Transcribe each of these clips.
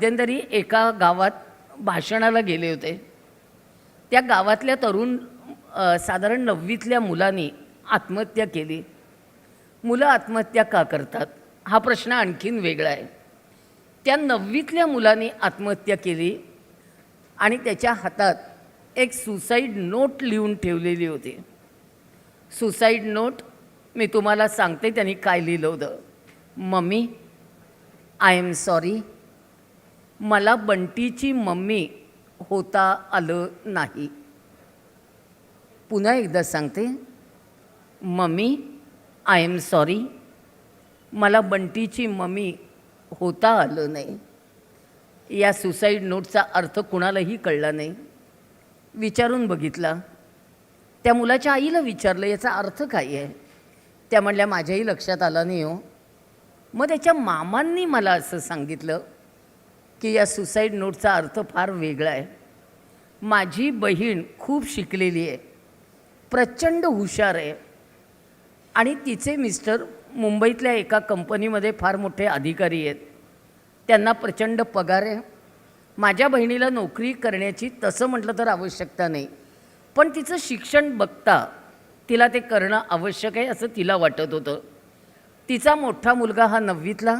मध्यंतरी एका गावात भाषणाला गेले होते. त्या गावातल्या तरुण साधारण 9वीतल्या मुलांनी आत्महत्या केली. मुलं आत्महत्या का करतात हा प्रश्न आणखीन वेगळा आहे. त्या 9वीतल्या मुलांनी आत्महत्या केली आणि त्याच्या हातात एक सुसाईड नोट लिहून ठेवलेली होती. सुसाईड नोट मी तुम्हाला सांगते त्यांनी काय लिहिलं होतं. Mummy, I am sorry. मला बंटीची मम्मी होता आलं नाही. पुन्हा एकदा सांगते. Mummy, I am sorry. मला बंटीची मम्मी होता आलं नाही. या सुसाईड नोटचा अर्थ कुणालाही कळला नाही. विचारून बघितला. त्या मुलाच्या आईला विचारलं याचा अर्थ काय आहे. त्या म्हणल्या माझ्याही लक्षात आलं नाही हो. मग त्याच्या मामांनी मला असं सांगितलं की या सुसाईड नोटचा अर्थ फार वेगळा आहे. माझी बहीण खूप शिकलेली आहे, प्रचंड हुशार आहे आणि तिचे मिस्टर मुंबईतल्या एका कंपनीमध्ये फार मोठे अधिकारी आहेत. त्यांना प्रचंड पगार आहे. माझ्या बहिणीला नोकरी करण्याची तसं म्हटलं तर आवश्यकता नाही, पण तिचं शिक्षण बघता तिला ते करणं आवश्यक आहे असं तिला वाटत होतं. तिचा मोठा मुलगा हा 9वीतला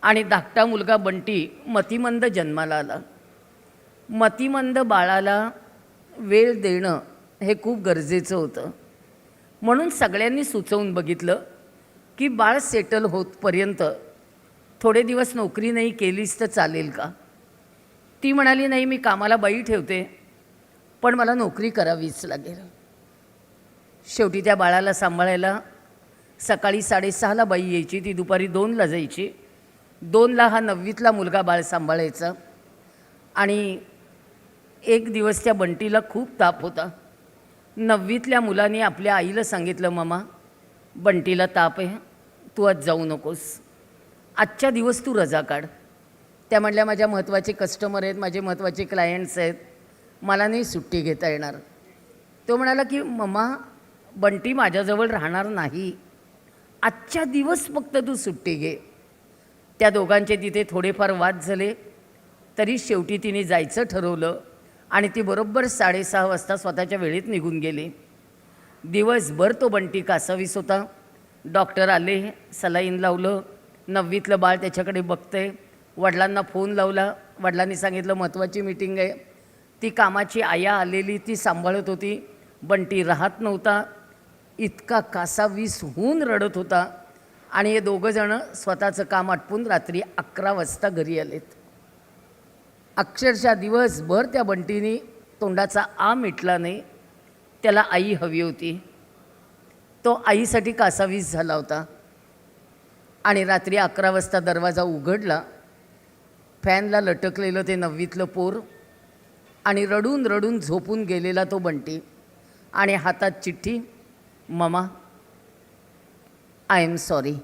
आणि धाकटा मुलगा बंटी मतिमंद जन्माला आला. मतिमंद बाळाला वेळ देणं हे खूप गरजेचं होतं. म्हणून सगळ्यांनी सुचवून बघितलं की बाळ सेटल होतपर्यंत थोडे दिवस नोकरी नाही केलीस तर चालेल का. ती म्हणाली नाही, मी कामाला बाई ठेवते पण मला नोकरी करावीच लागेल. शेवटी त्या बाळाला सांभाळायला सकाळी 6:30ला बाई यायची, ती दुपारी 2ला जायची. 2ला हा 9वीतला मुलगा बाळ सांभाळायचा. आणि एक दिवस त्या बंटीला खूप ताप होता. 9वीतल्या मुलाने आपल्या आईला सांगितलं, मामा बंटीला ताप आहे, तू आज जाऊ नकोस, आजच्या दिवस तू रजा काढ. त्या म्हटल्या माझ्या महत्त्वाचे कस्टमर आहेत, माझे महत्त्वाचे क्लायंट्स आहेत, मला नाही सुट्टी घेता येणार. तो म्हणाला की मम्मा बंटी माझ्याजवळ राहणार नाही, आजच्या दिवस फक्त तू सुट्टी घे. त्या दोघांचे तिथे थोडेफार वाद झाले, तरी शेवटी तिने जायचं ठरवलं आणि ती बरोबर 6:30 वाजता स्वतःच्या वेळेत निघून गेली. दिवसभर तो बंटी कासावीस होता. डॉक्टर आले, सलाईन लावलं. 9वीतलं बाळ त्याच्याकडे बघतंय. वडिलांना फोन लावला. वडिलांनी सांगितलं महत्त्वाची मीटिंग आहे. ती कामाची आया आलेली, ती सांभाळत होती. बंटी राहत नव्हता, इतका कासावीस होऊन रडत होता. आणि हे दोघंजणं स्वतःचं काम आटपून रात्री 11 वाजता घरी आलेत. अक्षरशः दिवसभर त्या बंटीनी तोंडाचा आ मिटला नाही. त्याला आई हवी होती. तो आईसाठी कासावीस झाला होता. आणि रात्री 11 वाजता दरवाजा उघडला. फॅनला लटकलेलं ते 9वीतलं पोर आणि रडून रडून झोपून गेलेला तो बंटी आणि हातात चिठ्ठी. Mama, I am sorry.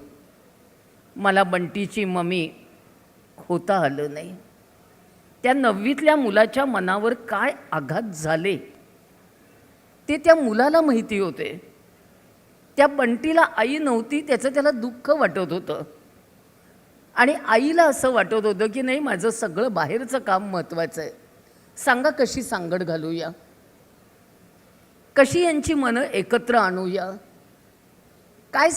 मला बंटीची मम्मी होता आलं नाही. त्या 9वीतल्या मुलाच्या मनावर काय आघात झाले ते त्या मुलाला माहिती होते. त्या बंटीला आई नव्हती, त्याचं त्याला दुःख वाटत होतं. आणि आईला असं वाटत होतं की नाही, माझं सगळं बाहेरचं काम महत्त्वाचं आहे. सांगा कशी सांगड घालूया, कशी यांची मनं एकत्र आणूया, काय